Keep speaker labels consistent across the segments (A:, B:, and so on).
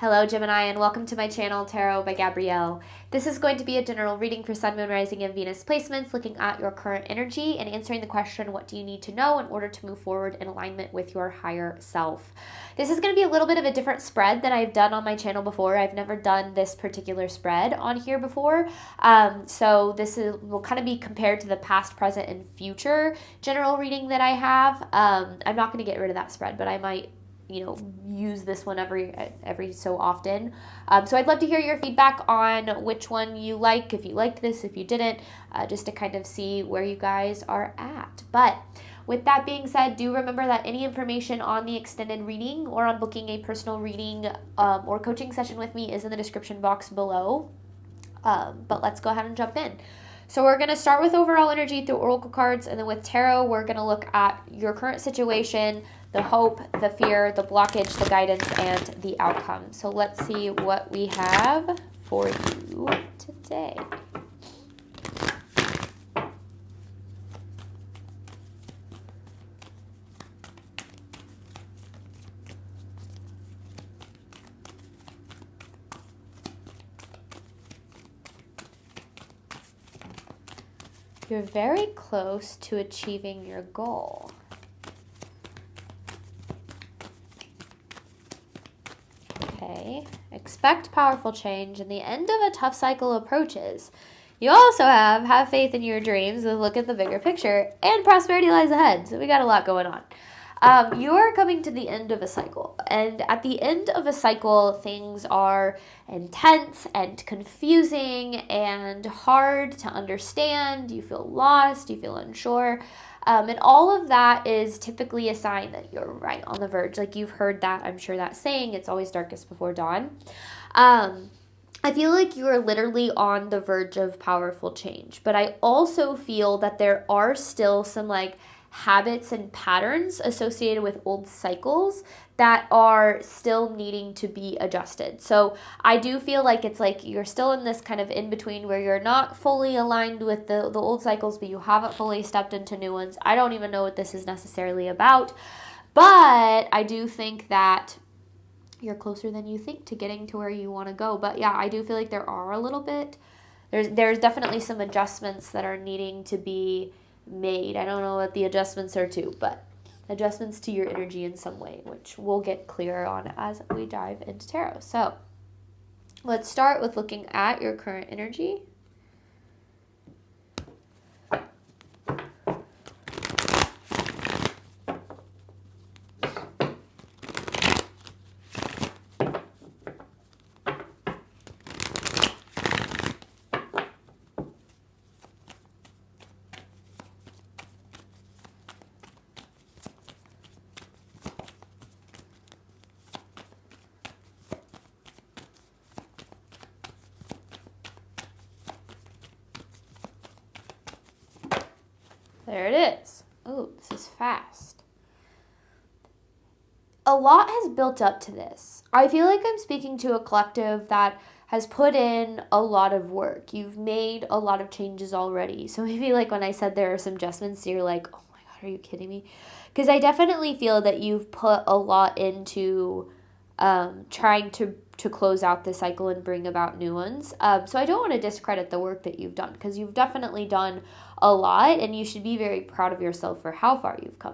A: Hello Gemini and welcome to my channel Tarot by Gabrielle. This is going to be a general reading for Sun, Moon, Rising, and Venus placements looking at your current energy and answering the question, what do you need to know in order to move forward in alignment with your higher self? This is going to be a little bit of a different spread than I've done on my channel before. I've never done this particular spread on here before. So this will kind of be compared to the past, present, and future general reading that I have. I'm not going to get rid of that spread, but I might use this one every so often. So I'd love to hear your feedback on which one you like, if you liked this, if you didn't, just to kind of see where you guys are at. But with that being said, do remember that any information on the extended reading or on booking a personal reading or coaching session with me is in the description box below. But let's go ahead and jump in. So we're going to start with overall energy through oracle cards, and then with tarot, we're going to look at your current situation, the hope, the fear, the blockage, the guidance, and the outcome. So let's see what we have for you today. You're very close to achieving your goal. Okay, expect powerful change and the end of a tough cycle approaches. You also have faith in your dreams, look at the bigger picture, and prosperity lies ahead. So we got a lot going on. You're coming to the end of a cycle, and at the end of a cycle, things are intense and confusing and hard to understand. You feel lost, you feel unsure, and all of that is typically a sign that you're right on the verge. Like, you've heard that, I'm sure, that saying, it's always darkest before dawn. I feel like you are literally on the verge of powerful change, but I also feel that there are still some habits and patterns associated with old cycles that are still needing to be adjusted. So I do feel like it's like you're still in this kind of in between where you're not fully aligned with the old cycles, but you haven't fully stepped into new ones. I don't even know what this is necessarily about, but I do think that you're closer than you think to getting to where you want to go. But yeah, I do feel like there are a little bit, there's definitely some adjustments that are needing to be made. I don't know what the adjustments are to, but adjustments to your energy in some way, which we'll get clearer on as we dive into tarot. So let's start with looking at your current energy. There it is. Oh, this is fast. A lot has built up to this. I feel like I'm speaking to a collective that has put in a lot of work. You've made a lot of changes already. So maybe when I said there are some adjustments, you're like, oh my God, are you kidding me? Because I definitely feel that you've put a lot into trying to close out the cycle and bring about new ones. So I don't want to discredit the work that you've done, because you've definitely done a lot and you should be very proud of yourself for how far you've come.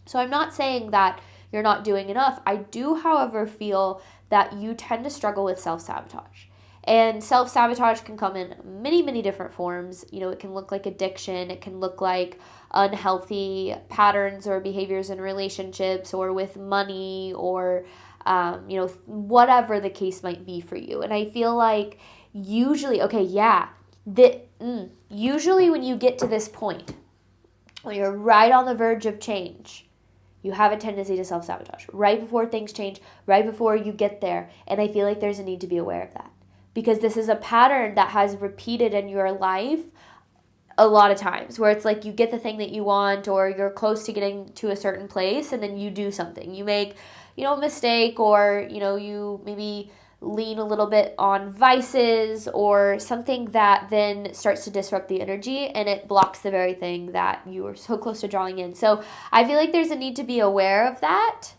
A: So I'm not saying that you're not doing enough. I do, however, feel that you tend to struggle with self-sabotage. And self-sabotage can come in many, many different forms. It can look like addiction. It can look like unhealthy patterns or behaviors in relationships or with money or whatever the case might be for you. And I feel like usually, usually when you get to this point, when you're right on the verge of change, you have a tendency to self-sabotage right before things change, right before you get there. And I feel like there's a need to be aware of that, because this is a pattern that has repeated in your life a lot of times, where it's like you get the thing that you want or you're close to getting to a certain place, and then you do something. You make a mistake, or you maybe lean a little bit on vices or something that then starts to disrupt the energy, and it blocks the very thing that you are so close to drawing in. So I feel like there's a need to be aware of that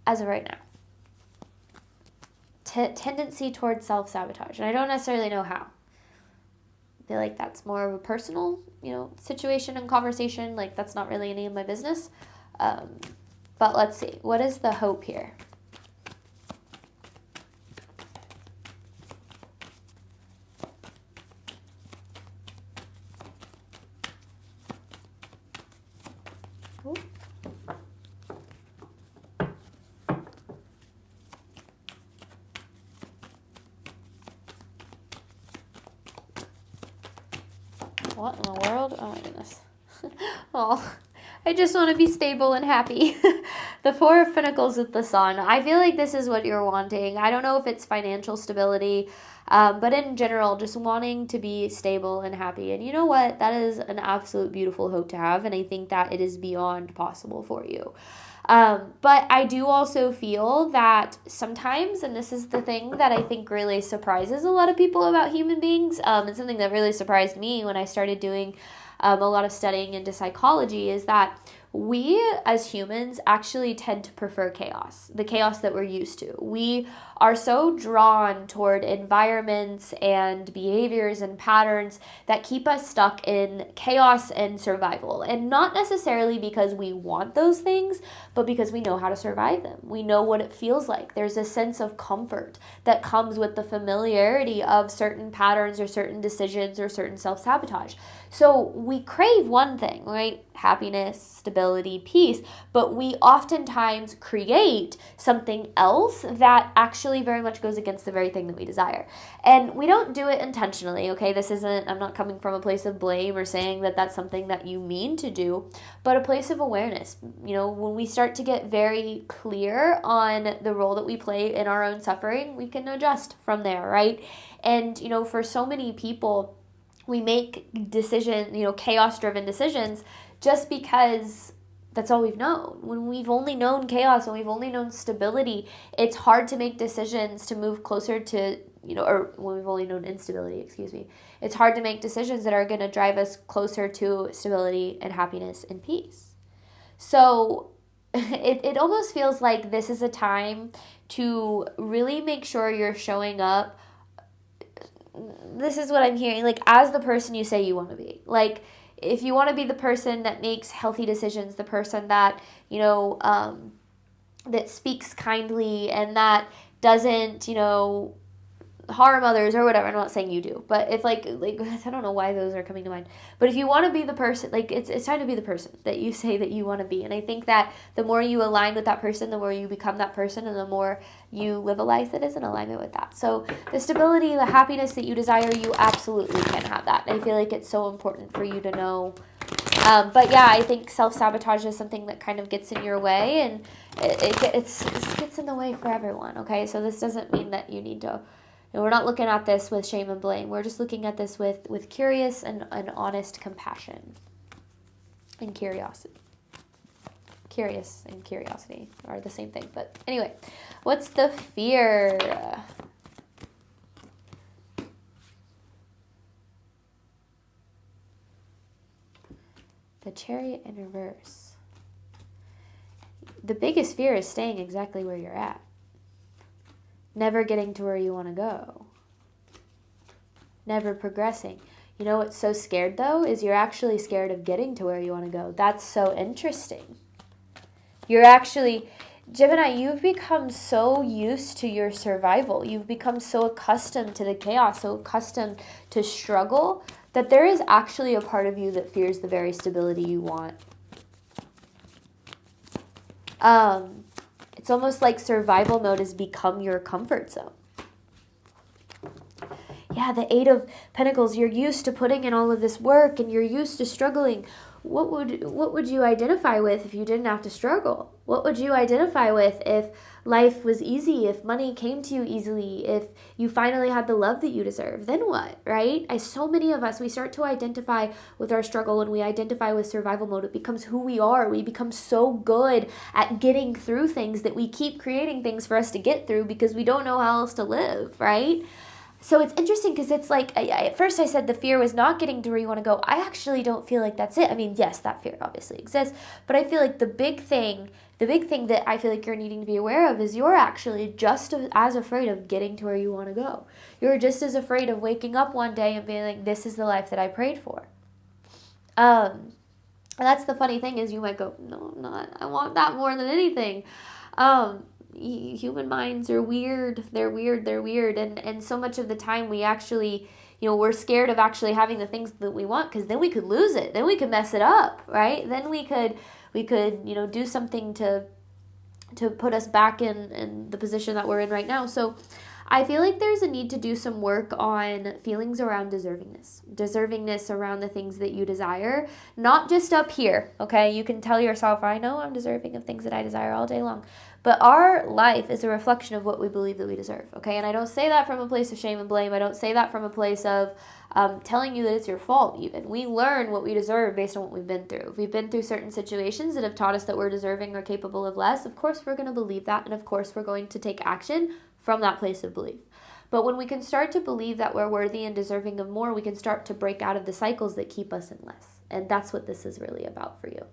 A: as of right now. tendency towards self-sabotage. And I don't necessarily know how. I feel like that's more of a personal, situation and conversation. Like, that's not really any of my business. But let's see. What is the hope here? Ooh. What in the world? Oh my goodness. Oh, I just want to be stable and happy. The Four of Pentacles with the Sun. I feel like this is what you're wanting. I don't know if it's financial stability, but in general, just wanting to be stable and happy. And you know what? That is an absolute beautiful hope to have, and I think that it is beyond possible for you. But I do also feel that sometimes, and this is the thing that I think really surprises a lot of people about human beings, and something that really surprised me when I started doing a lot of studying into psychology, is that we as humans actually tend to prefer chaos, the chaos that we're used to. We are so drawn toward environments and behaviors and patterns that keep us stuck in chaos and survival. And not necessarily because we want those things, but because we know how to survive them. We know what it feels like. There's a sense of comfort that comes with the familiarity of certain patterns or certain decisions or certain self-sabotage. So we crave one thing, right? Happiness, stability, peace, but we oftentimes create something else that actually very much goes against the very thing that we desire. And we don't do it intentionally, okay? I'm not coming from a place of blame or saying that that's something that you mean to do, but a place of awareness. When we start to get very clear on the role that we play in our own suffering, we can adjust from there, right? And, for so many people, we make chaos-driven decisions just because that's all we've known. When we've only known chaos, when we've only known stability, it's hard to make decisions to move closer to, or when we've only known instability, it's hard to make decisions that are going to drive us closer to stability and happiness and peace. So it almost feels like this is a time to really make sure you're showing up. This is what I'm hearing, like, as the person you say you want to be. Like, if you want to be the person that makes healthy decisions, the person that, that speaks kindly and that doesn't, harm others or whatever. I'm not saying you do, but if like I don't know why those are coming to mind. But if you want to be the person, like, it's time to be the person that you say that you want to be. And I think that the more you align with that person, the more you become that person, and the more you live a life that is in alignment with that. So the stability, the happiness that you desire, you absolutely can have that. I feel like it's so important for you to know. But yeah, I think self-sabotage is something that kind of gets in your way, and it gets in the way for everyone, okay? So this doesn't mean that you need to... we're not looking at this with shame and blame. We're just looking at this with curious and honest compassion and curiosity. Curious and curiosity are the same thing. But anyway, what's the fear? The Chariot in reverse. The biggest fear is staying exactly where you're at. Never getting to where you want to go. Never progressing. You know what's so scared, though, is you're actually scared of getting to where you want to go. That's so interesting. You're actually... Gemini, you've become so used to your survival. You've become so accustomed to the chaos, so accustomed to struggle, that there is actually a part of you that fears the very stability you want. It's almost like survival mode has become your comfort zone. Yeah, the Eight of Pentacles, you're used to putting in all of this work and you're used to struggling. What would you identify with if you didn't have to struggle? What would you identify with if life was easy, if money came to you easily, if you finally had the love that you deserve? Then what, right? So many of us, we start to identify with our struggle and we identify with survival mode. It becomes who we are. We become so good at getting through things that we keep creating things for us to get through because we don't know how else to live, right? So it's interesting because it's like, at first I said the fear was not getting to where you want to go. I actually don't feel like that's it. I mean, yes, that fear obviously exists, but I feel like the big thing that I feel like you're needing to be aware of is you're actually just as afraid of getting to where you want to go. You're just as afraid of waking up one day and being like, this is the life that I prayed for. And that's the funny thing is you might go, no, I'm not. I want that more than anything. Human minds are weird. They're weird. And so much of the time we actually, we're scared of actually having the things that we want because then we could lose it. Then we could mess it up, right? Then we could, do something to put us back in the position that we're in right now. So I feel like there's a need to do some work on feelings around deservingness around the things that you desire, not just up here, okay? You can tell yourself, I know I'm deserving of things that I desire all day long, but our life is a reflection of what we believe that we deserve, okay? And I don't say that from a place of shame and blame. I don't say that from a place of telling you that it's your fault even. We learn what we deserve based on what we've been through. If we've been through certain situations that have taught us that we're deserving or capable of less, of course we're going to believe that, and of course we're going to take action from that place of belief. But when we can start to believe that we're worthy and deserving of more, we can start to break out of the cycles that keep us in less. And that's what this is really about for you.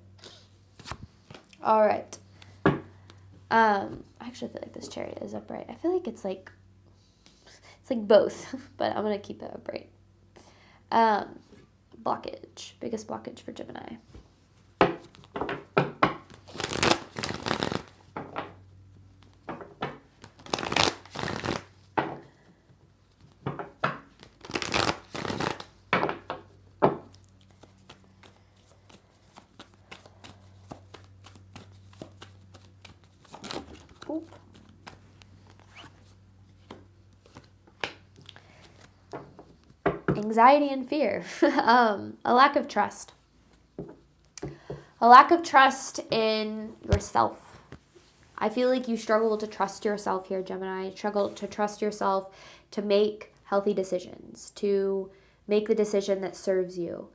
A: All right. I actually feel like this chariot is upright. I feel like it's like both, but I'm going to keep it upright. Blockage. Biggest blockage for Gemini. Anxiety and fear. A lack of trust. A lack of trust in yourself. I feel like you struggle to trust yourself here, Gemini. You struggle to trust yourself to make healthy decisions, to make the decision that serves you.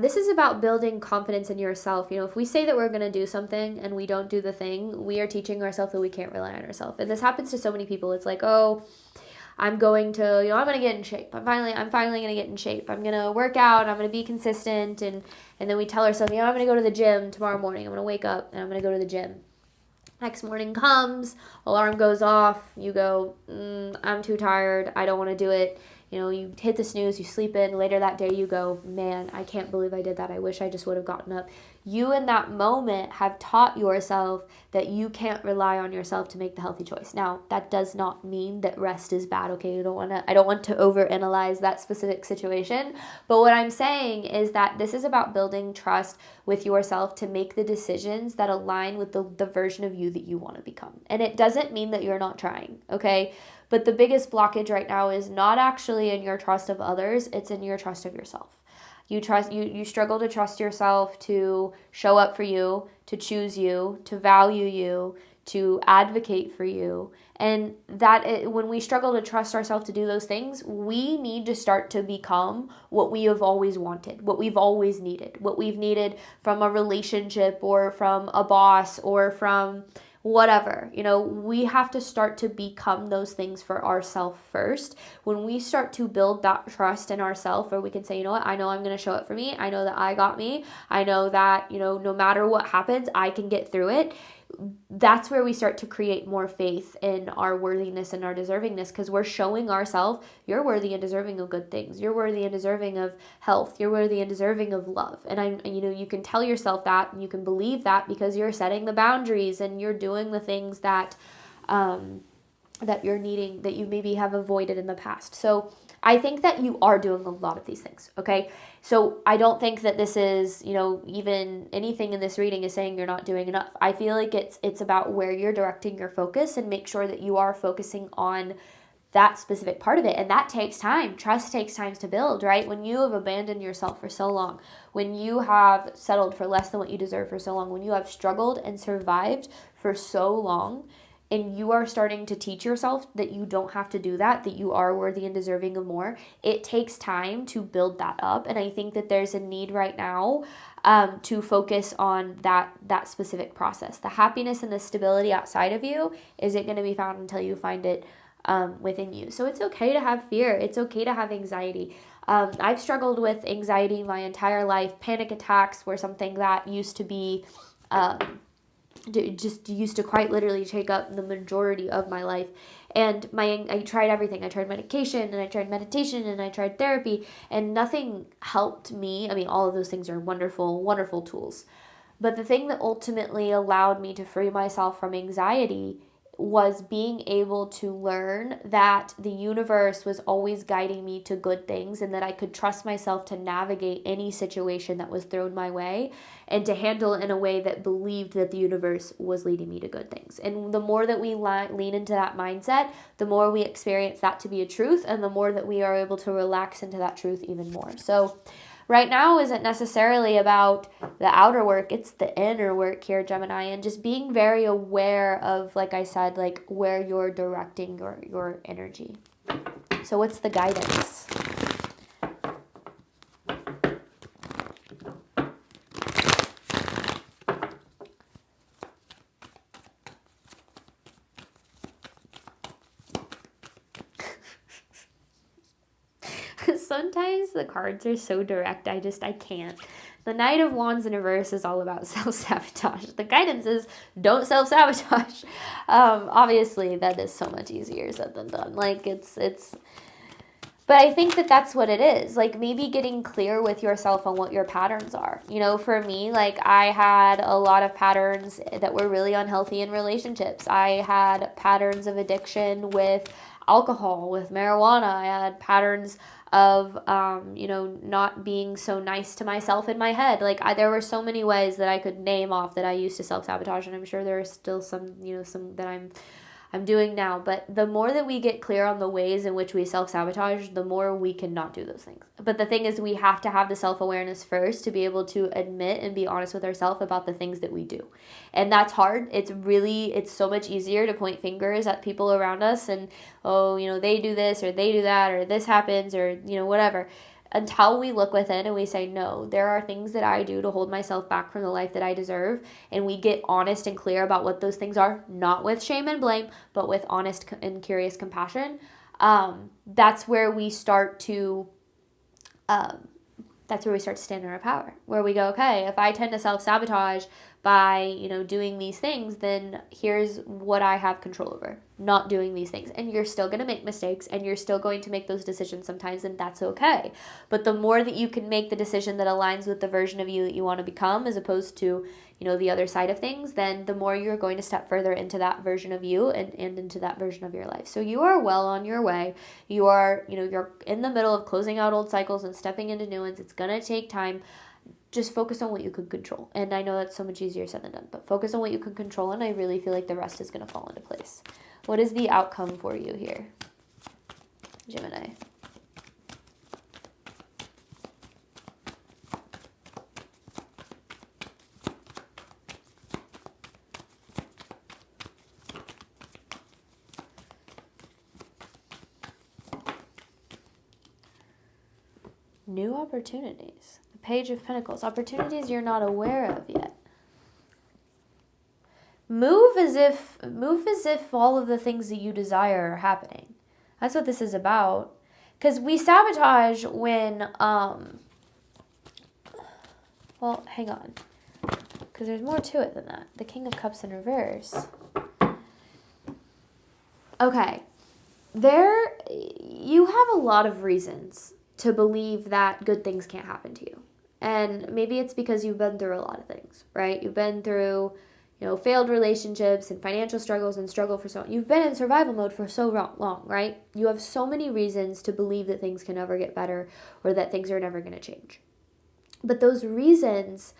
A: This is about building confidence in yourself. If we say that we're going to do something and we don't do the thing, we are teaching ourselves that we can't rely on ourselves. And this happens to so many people. It's like, oh, I'm going to, I'm going to get in shape. I'm finally going to get in shape. I'm going to work out. I'm going to be consistent. And then we tell ourselves, I'm going to go to the gym tomorrow morning. I'm going to wake up and I'm going to go to the gym. Next morning comes, alarm goes off. You go, I'm too tired. I don't want to do it. You hit the snooze, you sleep in. Later that day you go, man, I can't believe I did that. I wish I just would have gotten up. You in that moment have taught yourself that you can't rely on yourself to make the healthy choice. Now, that does not mean that rest is bad, okay? I don't want to overanalyze that specific situation. But what I'm saying is that this is about building trust with yourself to make the decisions that align with the version of you that you want to become. And it doesn't mean that you're not trying, okay? But the biggest blockage right now is not actually in your trust of others, it's in your trust of yourself. You struggle to trust yourself to show up for you, to choose you, to value you, to advocate for you. And when we struggle to trust ourselves to do those things, we need to start to become what we have always wanted, what we've always needed, what we've needed from a relationship or from a boss or from whatever. We have to start to become those things for ourselves first. When we start to build that trust in ourselves, where we can say, I know I'm going to show up for me. I know that I got me. I know that, no matter what happens, I can get through it. That's where we start to create more faith in our worthiness and our deservingness, because we're showing ourselves, you're worthy and deserving of good things. You're worthy and deserving of health. You're worthy and deserving of love. And you can tell yourself that, and you can believe that because you're setting the boundaries and you're doing the things that you're needing, that you maybe have avoided in the past. So I think that you are doing a lot of these things, okay? So I don't think that this is, even anything in this reading is saying you're not doing enough. I feel like it's about where you're directing your focus, and make sure that you are focusing on that specific part of it. And that takes time. Trust takes time to build, right? When you have abandoned yourself for so long, when you have settled for less than what you deserve for so long, when you have struggled and survived for so long, and you are starting to teach yourself that you don't have to do that you are worthy and deserving of more, it takes time to build that up. And I think that there's a need right now to focus on that specific process. The happiness and the stability outside of you isn't going to be found until you find it within you. So it's okay to have fear. It's okay to have anxiety. I've struggled with anxiety my entire life. Panic attacks were something that used to be just used to quite literally take up the majority of my life. And I tried everything. I tried medication, and I tried meditation, and I tried therapy, and nothing helped me. I mean, all of those things are wonderful, wonderful tools. But the thing that ultimately allowed me to free myself from anxiety was being able to learn that the universe was always guiding me to good things, and that I could trust myself to navigate any situation that was thrown my way, and to handle it in a way that believed that the universe was leading me to good things. And the more that we lean into that mindset, the more we experience that to be a truth, and the more that we are able to relax into that truth even more. So right now isn't necessarily about the outer work, it's the inner work here, Gemini, and just being very aware of, like I said, like where you're directing your energy. So what's the guidance? Sometimes the cards are so direct, I can't. The Knight of Wands in reverse is all about self-sabotage. The guidance is don't self-sabotage. Obviously, that is so much easier said than done. Like, but I think that that's what it is. Like, maybe getting clear with yourself on what your patterns are. You know, for me, like, I had a lot of patterns that were really unhealthy in relationships. I had patterns of addiction with alcohol, with marijuana. I had patterns of, not being so nice to myself in my head. Like, there were so many ways that I could name off that I used to self-sabotage, and I'm sure there are still some that I'm doing now. But the more that we get clear on the ways in which we self-sabotage, the more we can not do those things. But the thing is, we have to have the self-awareness first to be able to admit and be honest with ourselves about the things that we do. And that's hard. It's so much easier to point fingers at people around us and, they do this or they do that or this happens or, whatever. Until we look within and we say, no, there are things that I do to hold myself back from the life that I deserve. And we get honest and clear about what those things are, not with shame and blame, but with honest and curious compassion. That's where we start to stand in our power, where we go, okay, if I tend to self-sabotage by, doing these things, then here's what I have control over, not doing these things. And you're still going to make mistakes, and you're still going to make those decisions sometimes, and that's okay. But the more that you can make the decision that aligns with the version of you that you want to become, as opposed to, the other side of things, then the more you're going to step further into that version of you and into that version of your life. So you are well on your way. You are, you're in the middle of closing out old cycles and stepping into new ones. It's going to take time. Just focus on what you can control. And I know that's so much easier said than done, but focus on what you can control, and I really feel like the rest is going to fall into place. What is the outcome for you here, Gemini? New opportunities. The Page of Pentacles. Opportunities you're not aware of yet. Move as if all of the things that you desire are happening. That's what this is about. Because we sabotage when, well, hang on. Because there's more to it than that. The King of Cups in reverse. Okay. You have a lot of reasons to believe that good things can't happen to you. And maybe it's because you've been through a lot of things, right? You've been through, failed relationships and financial struggles and struggle for so long. You've been in survival mode for so long, right? You have so many reasons to believe that things can never get better or that things are never going to change. But those reasons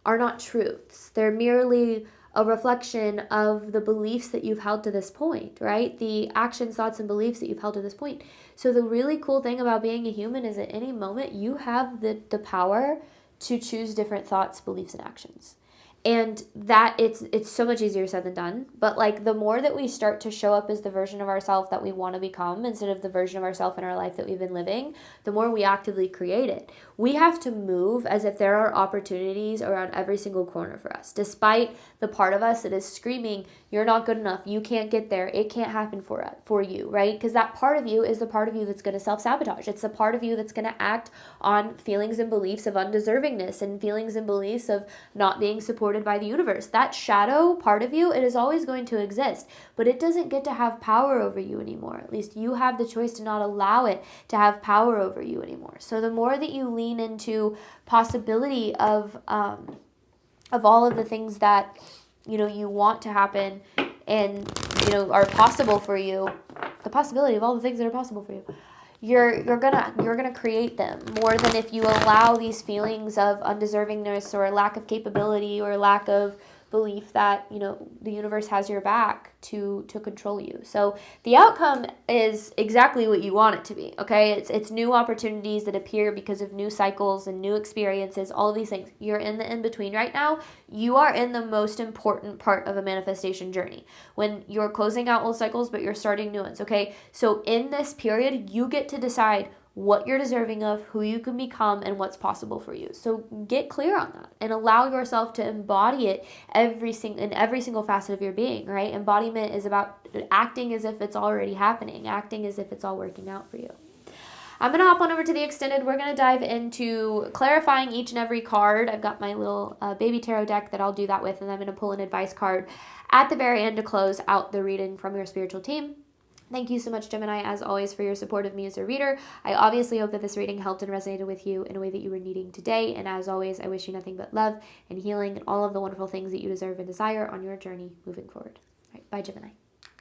A: are not truths. They're merely a reflection of the beliefs that you've held to this point, right? The actions, thoughts, and beliefs that you've held to this point. So the really cool thing about being a human is at any moment you have the power to choose different thoughts, beliefs, and actions. And that it's so much easier said than done. But like the more that we start to show up as the version of ourselves that we want to become instead of the version of ourselves in our life that we've been living, the more we actively create it. We have to move as if there are opportunities around every single corner for us, despite the part of us that is screaming, you're not good enough, you can't get there, it can't happen for you, right? Because that part of you is the part of you that's going to self-sabotage. It's the part of you that's going to act on feelings and beliefs of undeservingness and feelings and beliefs of not being supported by the universe. That shadow part of you, it is always going to exist, but it doesn't get to have power over you anymore. At least you have the choice to not allow it to have power over you anymore. So the more that you lean into possibility of all of the things that you want to happen and are possible for you, the possibility of all the things that are possible for you, you're gonna create them more than if you allow these feelings of undeservingness or lack of capability or lack of belief that the universe has your back to control you. So the outcome is exactly what you want it to be. Okay, it's new opportunities that appear because of new cycles and new experiences, all of these things. You're in the in between right now. You are in the most important part of a manifestation journey when you're closing out old cycles but you're starting new ones. Okay, so in this period you get to decide what you're deserving of, who you can become, and what's possible for you. So get clear on that and allow yourself to embody it in every single facet of your being, right? Embodiment is about acting as if it's already happening, acting as if it's all working out for you. I'm going to hop on over to the extended. We're going to dive into clarifying each and every card. I've got my little baby tarot deck that I'll do that with, and I'm going to pull an advice card at the very end to close out the reading from your spiritual team. Thank you so much, Gemini, as always, for your support of me as a reader. I obviously hope that this reading helped and resonated with you in a way that you were needing today. And as always, I wish you nothing but love and healing and all of the wonderful things that you deserve and desire on your journey moving forward. All right, bye, Gemini.